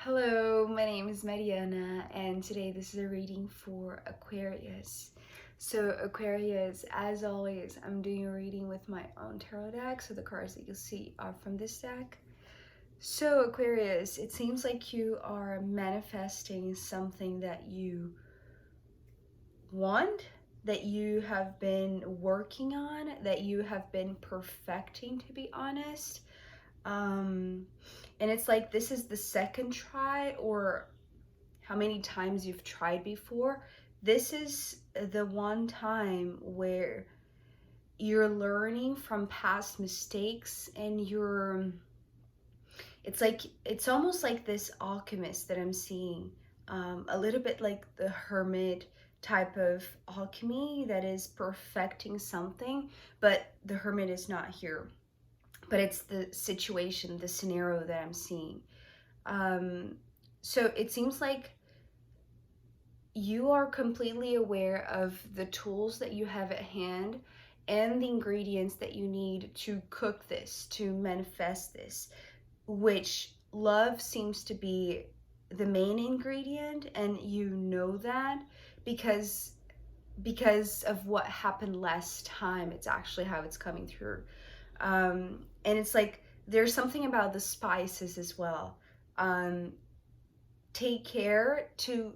Hello, my name is Mariana, and today this is a reading for Aquarius. So Aquarius, as always, I'm doing a reading with my own tarot deck, so the cards that you'll see are from this deck. So Aquarius, it seems like you are manifesting something that you want, that you have been working on, that you have been perfecting, to be honest. And it's like this is the second try, or how many times you've tried before. This is the one time where you're learning from past mistakes, and it's almost like this alchemist that I'm seeing, a little bit like the hermit type of alchemy that is perfecting something, but the hermit is not here, but it's the situation, the scenario that I'm seeing. So it seems like you are completely aware of the tools that you have at hand and the ingredients that you need to cook this, to manifest this, which love seems to be the main ingredient, and you know that because of what happened last time. It's actually how it's coming through. And it's like there's something about the spices as well. Take care to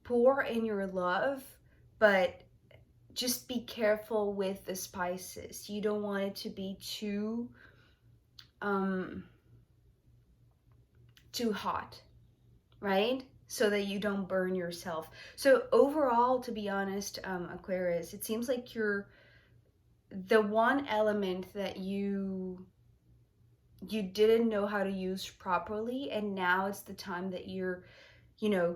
pour in your love, but just be careful with the spices. You don't want it to be too hot, right? So that you don't burn yourself. So overall, to be honest, Aquarius, it seems like you're the one element that you didn't know how to use properly, and now it's the time that you're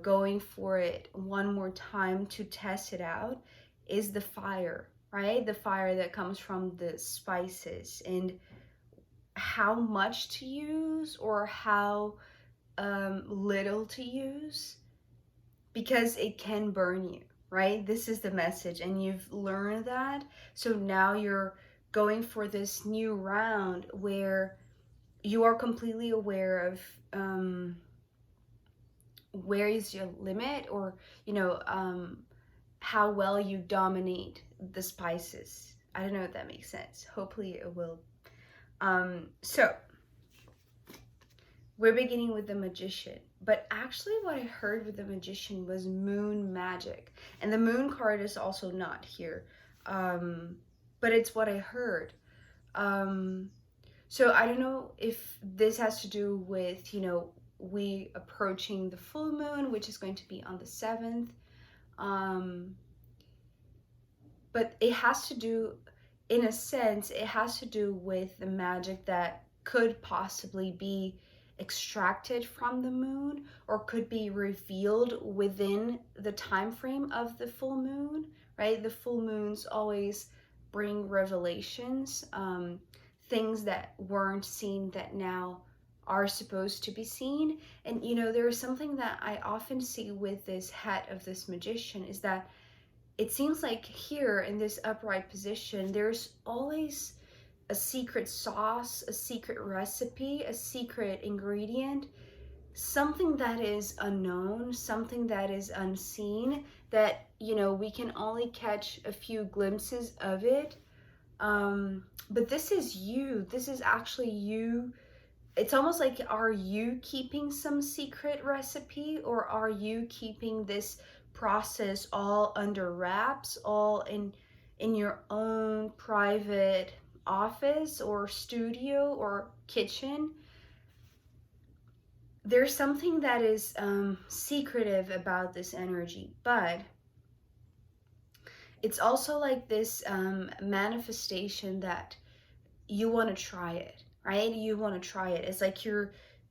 going for it one more time to test it out, is the fire, right? The fire that comes from the spices, and how much to use or how little to use, because it can burn you, right? This is the message, and you've learned that. So now you're going for this new round where you are completely aware of where is your limit, or how well you dominate the spices. I don't know if that makes sense. Hopefully it will. So we're beginning with the Magician, but actually what I heard with the Magician was moon magic, and the moon card is also not here, but it's what I heard. So I don't know if this has to do with we approaching the full moon, which is going to be on the 7th. But it has to do, in a sense, it has to do with the magic that could possibly be extracted from the moon, or could be revealed within the time frame of the full moon, right? The full moons always bring revelations, things that weren't seen that now are supposed to be seen. And there is something that I often see with this hat of this magician, is that it seems like here in this upright position, there's always a secret sauce, a secret recipe, a secret ingredient, something that is unknown, something that is unseen, that we can only catch a few glimpses of it. But this is you. This is actually you. It's almost like, are you keeping some secret recipe, or are you keeping this process all under wraps, all in your own private office or studio or kitchen? There's something that is secretive about this energy, but it's also like this manifestation that you want to try it, right? You want to try it. It's like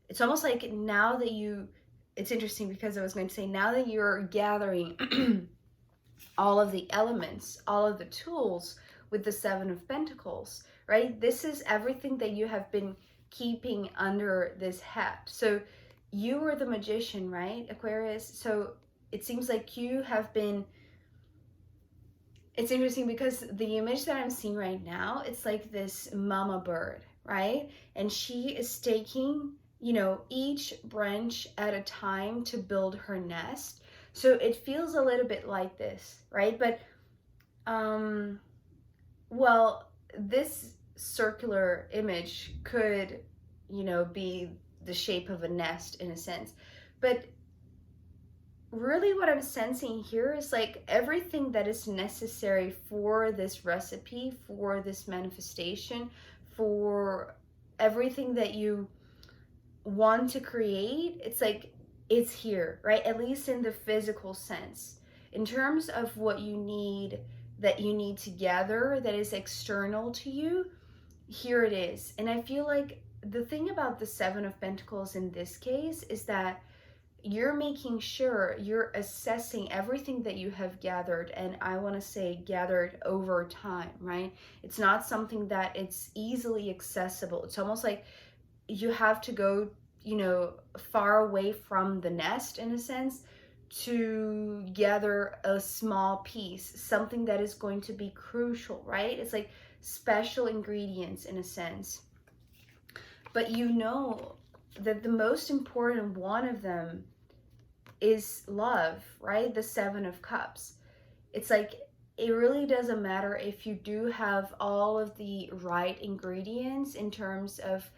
it's almost like now that it's interesting, because I was going to say, now that you're gathering all of the elements, all of the tools with the 7 of Pentacles, right? This is everything that you have been keeping under this hat. So you were the Magician, right, Aquarius? So it seems like you have been, it's interesting because the image that I'm seeing right now, it's like this mama bird, right? And she is taking you know, each branch at a time to build her nest. So it feels a little bit like this, right? But um well, this circular image could, you know, be the shape of a nest in a sense. But really what I'm sensing here is like everything that is necessary for this recipe, for this manifestation, for everything that you want to create, it's like it's here, right? At least in the physical sense. In terms of what you need, that you need to gather, that is external to you, here it is. And I feel like the thing about the Seven of Pentacles in this case is that you're making sure you're assessing everything that you have gathered, and I want to say gathered over time, right? It's not something that it's easily accessible. It's almost like you have to go, you know, far away from the nest in a sense to gather a small piece, something that is going to be crucial, right? It's like special ingredients in a sense. But you know that the most important one of them is love, right? The Seven of Cups. It's like it really doesn't matter if you do have all of the right ingredients in terms of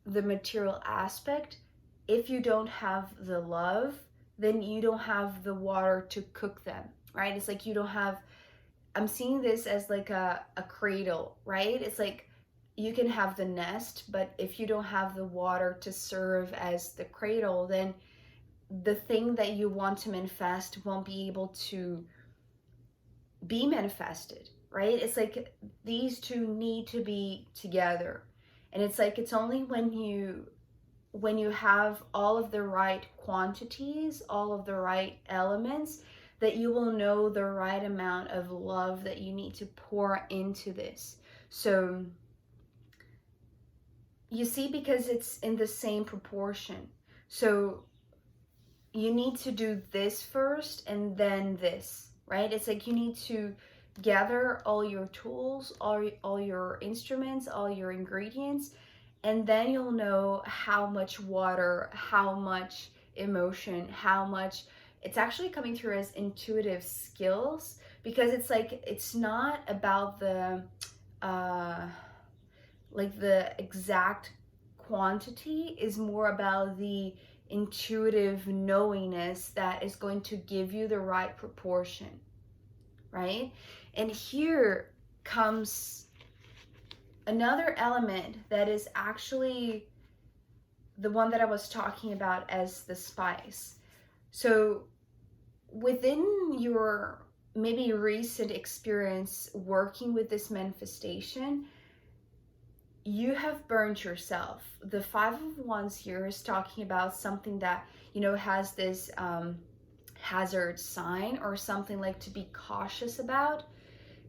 the material aspect. If you don't have the love, then you don't have the water to cook them, right? It's like you don't have, I'm seeing this as like a cradle, right? It's like you can have the nest, but if you don't have the water to serve as the cradle, then the thing that you want to manifest won't be able to be manifested, right? It's like these two need to be together. And it's like it's only when you have all of the right quantities, all of the right elements, that you will know the right amount of love that you need to pour into this. So you see, because it's in the same proportion. So you need to do this first and then this, right? It's like you need to gather all your tools, all your instruments, all your ingredients, and then you'll know how much water, how much emotion, how much it's actually coming through as intuitive skills, because it's like it's not about the uh like the exact quantity, is more about the intuitive knowingness that is going to give you the right proportion, right? And here comes another element that is actually the one that I was talking about as the spice. So within your maybe recent experience working with this manifestation, you have burned yourself. The Five of Wands here is talking about something that, you know, has this hazard sign or something like to be cautious about.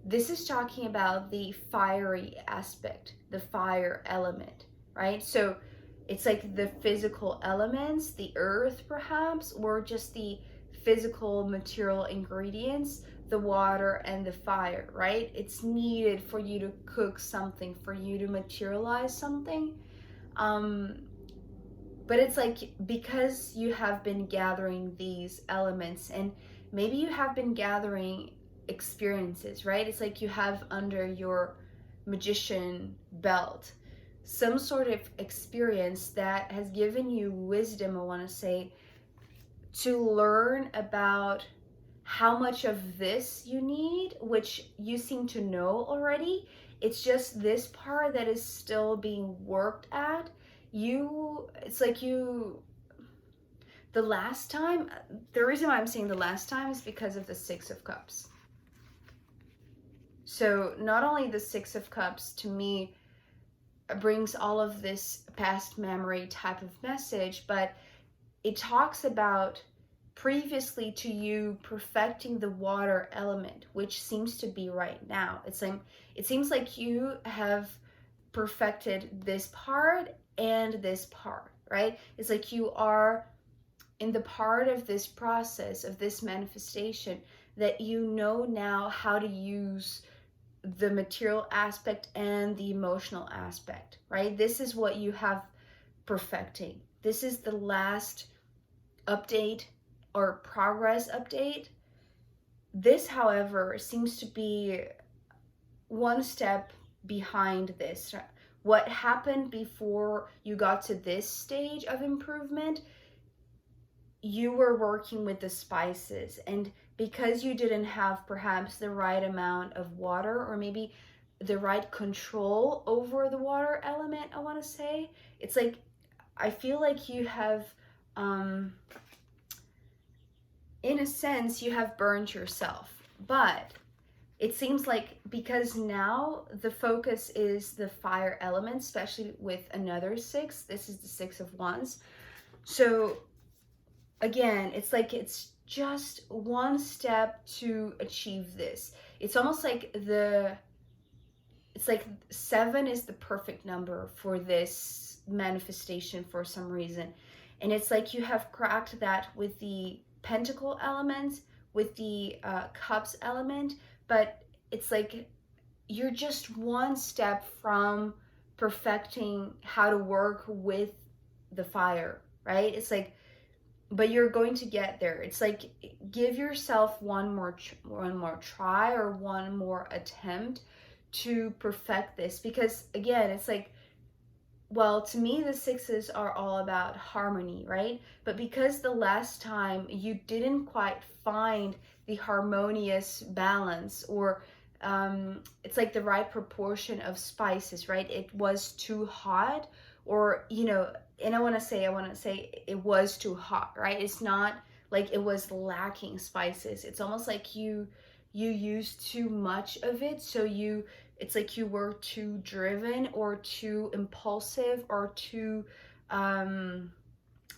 This is talking about the fiery aspect, the fire element, right? So it's like the physical elements, the earth perhaps, or just the physical material ingredients, the water and the fire, right? It's needed for you to cook something, for you to materialize something. Um, but it's like because you have been gathering these elements, and maybe you have been gathering experiences, right? It's like you have under your magician belt some sort of experience that has given you wisdom, I want to say, to learn about how much of this you need, which you seem to know already. It's just this part that is still being worked at. It's like the last time, the reason why I'm saying the last time is because of the Six of Cups. So not only the Six of Cups to me brings all of this past memory type of message, but it talks about previously to you perfecting the water element, which seems to be right now. It's like it seems like you have perfected this part and this part, right? It's like you are in the part of this process of this manifestation that you know now how to use the material aspect and the emotional aspect, right? This is what you have perfecting. This is the last update or progress update. This, however, seems to be one step behind this. What happened before you got to this stage of improvement, you were working with the spices, and because you didn't have perhaps the right amount of water, or maybe the right control over the water element, I want to say, it's like I feel like you have in a sense you have burned yourself. But it seems like because now the focus is the fire element, especially with another six, this is the Six of Wands. So again, it's like it's just one step to achieve this. It's almost like it's like 7 is the perfect number for this manifestation for some reason. And it's like you have cracked that with the pentacle element, with the cups element, but it's like you're just one step from perfecting how to work with the fire, right? It's like, but you're going to get there. It's like give yourself one more try or one more attempt to perfect this, because again, it's like, well, to me the sixes are all about harmony, right? But because the last time you didn't quite find the harmonious balance, or it's like the right proportion of spices, right? It was too hot, or and I want to say it was too hot, right? It's not like it was lacking spices. It's almost like you used too much of it, so it's like you were too driven or too impulsive or too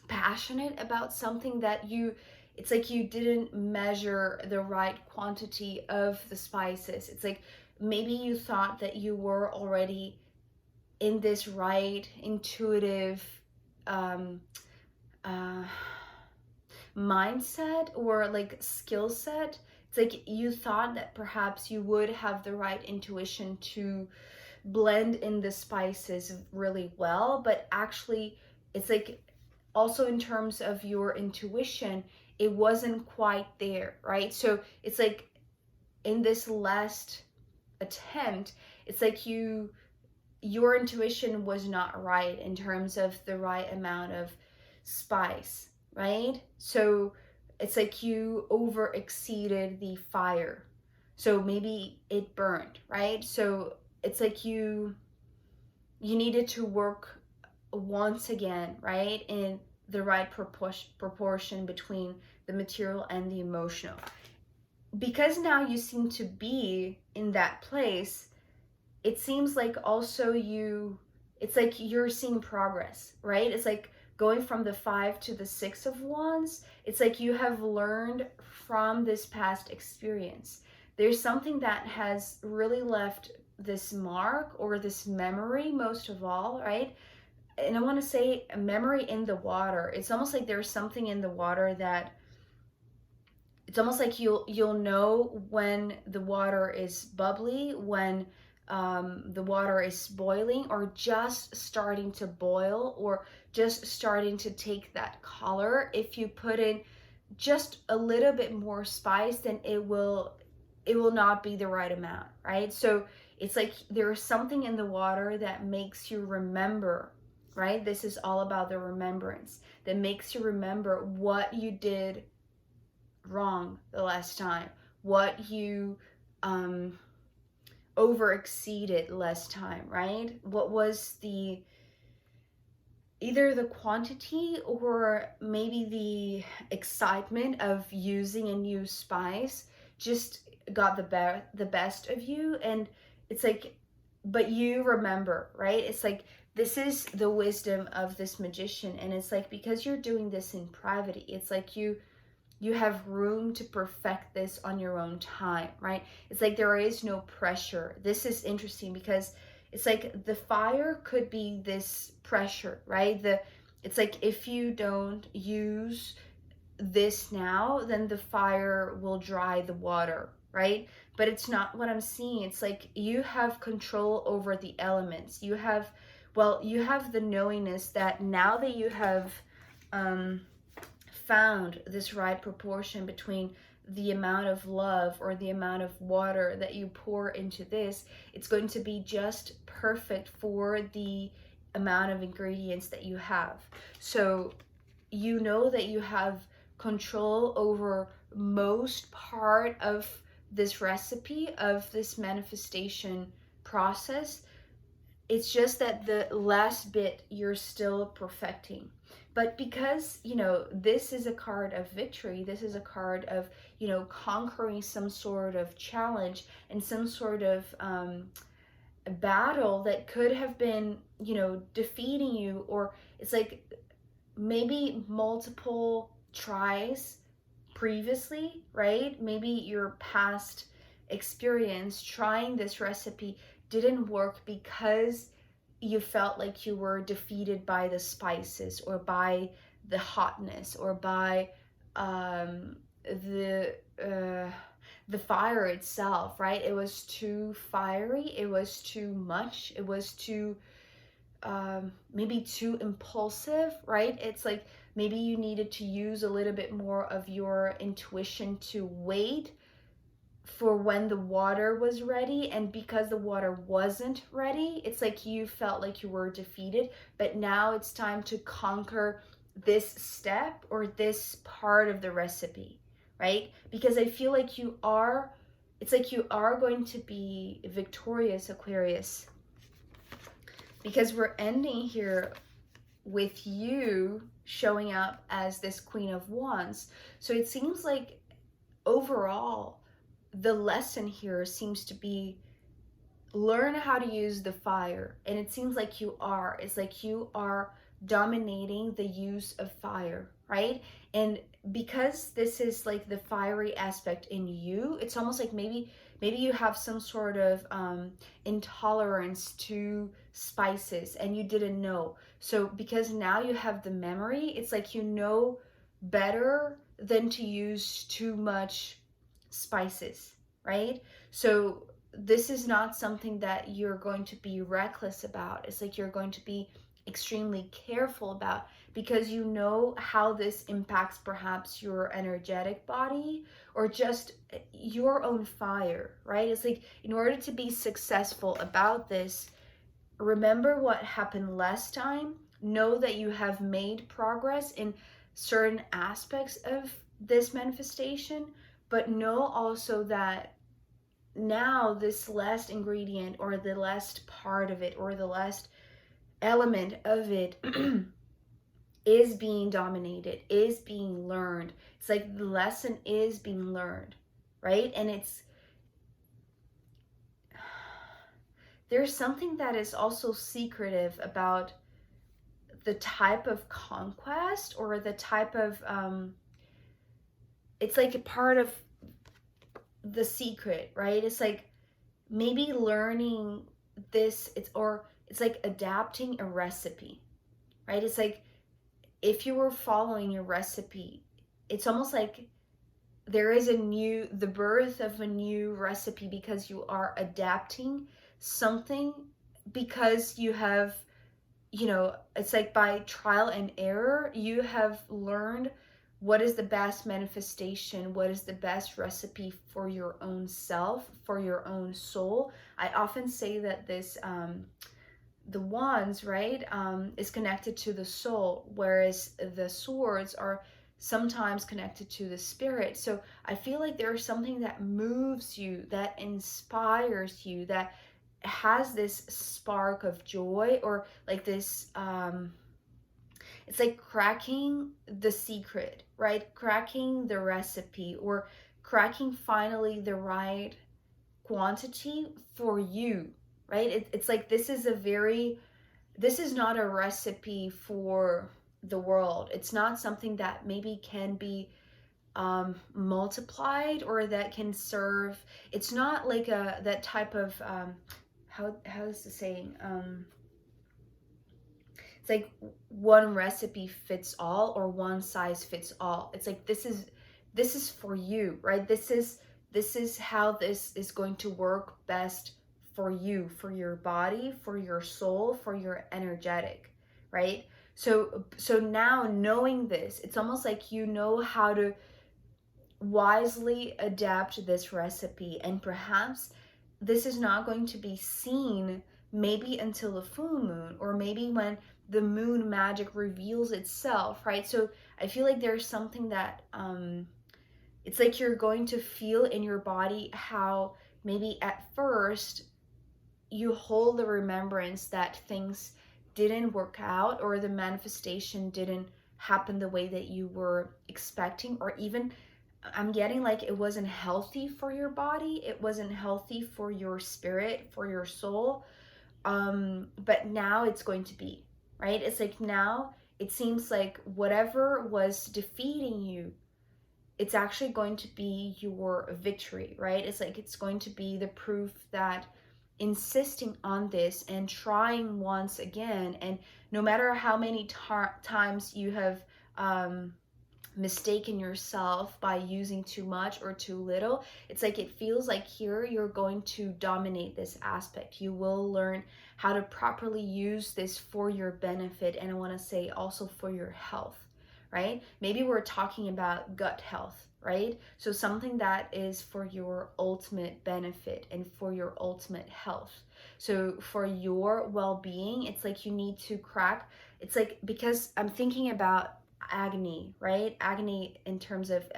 passionate about something that it's like you didn't measure the right quantity of the spices. It's like maybe you thought that you were already in this right intuitive um, uh, mindset or like skill set. It's like you thought that perhaps you would have the right intuition to blend in the spices really well, but actually it's like also in terms of your intuition, it wasn't quite there, right? So it's like in this last attempt, it's like your intuition was not right in terms of the right amount of spice, right? So it's like you over exceeded the fire. So maybe it burned, right? So it's like you needed to work once again, right? In the right proportion between the material and the emotional. Because now you seem to be in that place, it seems like also it's like you're seeing progress, right? It's like going from the 5 to the 6 of Wands. It's like you have learned from this past experience. There's something that has really left this mark or this memory, most of all, right? And I want to say a memory in the water. It's almost like there's something in the water that it's almost like you'll know when the water is bubbly, when the water is boiling or just starting to boil or just starting to take that color. If you put in just a little bit more spice, then it will not be the right amount, right? So it's like there's something in the water that makes you remember, right? This is all about the remembrance, that makes you remember what you did wrong the last time, what you over exceeded last time, right? What was either the quantity or maybe the excitement of using a new spice just got the best of you. And it's like, but you remember, right? It's like this is the wisdom of this magician, and it's like because you're doing this in private, it's like you have room to perfect this on your own time, right? It's like there is no pressure. This is interesting because it's like the fire could be this pressure, right? It's like if you don't use this now, then the fire will dry the water, right? But it's not what I'm seeing. It's like you have control over the elements. You have Well, you have the knowingness that now that you have found this right proportion between the amount of love or the amount of water that you pour into this, it's going to be just perfect for the amount of ingredients that you have. So you know that you have control over most part of this recipe, of this manifestation process. It's just that the last bit you're still perfecting. But because, this is a card of victory, this is a card of, conquering some sort of challenge and some sort of battle that could have been, defeating you, or it's like maybe multiple tries previously, right? Maybe your past experience trying this recipe didn't work because you felt like you were defeated by the spices or by the hotness or by the fire itself, right? It was too fiery, it was too much, it was too maybe too impulsive, right? It's like maybe you needed to use a little bit more of your intuition to wait for when the water was ready, and because the water wasn't ready, it's like you felt like you were defeated. But now it's time to conquer this step or this part of the recipe, right? Because I feel like it's like you are going to be victorious, Aquarius, because we're ending here with you showing up as this Queen of Wands. So it seems like overall, the lesson here seems to be learn how to use the fire. And it seems like you are. It's like you are dominating the use of fire, right? And because this is like the fiery aspect in you, it's almost like maybe you have some sort of intolerance to spices and you didn't know. So because now you have the memory, it's like you know better than to use too much spices, right? So this is not something that you're going to be reckless about. It's like you're going to be extremely careful about, because you know how this impacts perhaps your energetic body or just your own fire, right? It's like in order to be successful about this, remember what happened last time. Know that you have made progress in certain aspects of this manifestation, but know also that now this last ingredient or the last part of it or the last element of it is being dominated, is being learned. It's like the lesson is being learned, right? And there's something that is also secretive about the type of conquest or the type of it's like a part of the secret, right? It's like maybe learning this, it's like adapting a recipe, right? It's like if you were following a recipe, it's almost like there is the birth of a new recipe because you are adapting something, because you have, it's like by trial and error, you have learned what is the best manifestation, what is the best recipe for your own self, for your own soul. I often say that this, the wands, right, is connected to the soul, whereas the swords are sometimes connected to the spirit. So I feel like there's something that moves you, that inspires you, that has this spark of joy, or like this it's like cracking the secret, right? Cracking the recipe, or cracking finally the right quantity for you, right? It's like this is not a recipe for the world. It's not something that maybe can be multiplied or that can serve. It's not like that type of how is the saying? It's like one recipe fits all or one size fits all. It's like this is for you, right? This is how this is going to work best for you, for your body, for your soul, for your energetic, right? So now knowing this, it's almost like you know how to wisely adapt this recipe, and perhaps this is not going to be seen maybe until the full moon, or maybe when the moon magic reveals itself, right? So I feel like there's something that it's like you're going to feel in your body how maybe at first you hold the remembrance that things didn't work out, or the manifestation didn't happen the way that you were expecting, or even I'm getting like it wasn't healthy for your body, it wasn't healthy for your spirit, for your soul. But now it's going to be, right? It's like now it seems like whatever was defeating you, it's actually going to be your victory, right? It's like it's going to be the proof that insisting on this and trying once again, and no matter how many times you have mistaken yourself by using too much or too little, it's like it feels like here you're going to dominate this aspect. You will learn how to properly use this for your benefit, and I want to say also for your health, right? Maybe we're talking about gut health, right? So something that is for your ultimate benefit and for your ultimate health. So for your well-being, it's like you need to crack. It's like, because I'm thinking about agni, right? Agni in terms of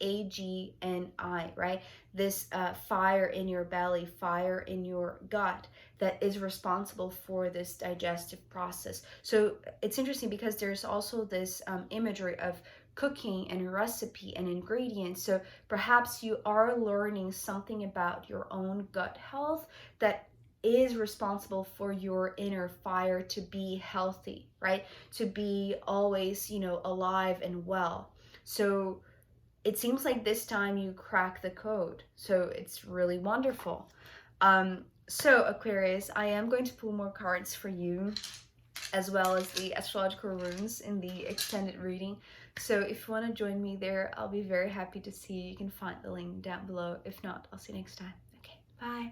AGNI, right? This fire in your belly, fire in your gut that is responsible for this digestive process. So it's interesting because there's also this imagery of cooking and recipe and ingredients. So perhaps you are learning something about your own gut health that is responsible for your inner fire to be healthy, right? To be always, alive and well. So it seems like this time you crack the code. So it's really wonderful. So Aquarius, I am going to pull more cards for you, as well as the astrological runes in the extended reading. So if you want to join me there, I'll be very happy to see you. You can find the link down below. If not, I'll see you next time. Okay, bye.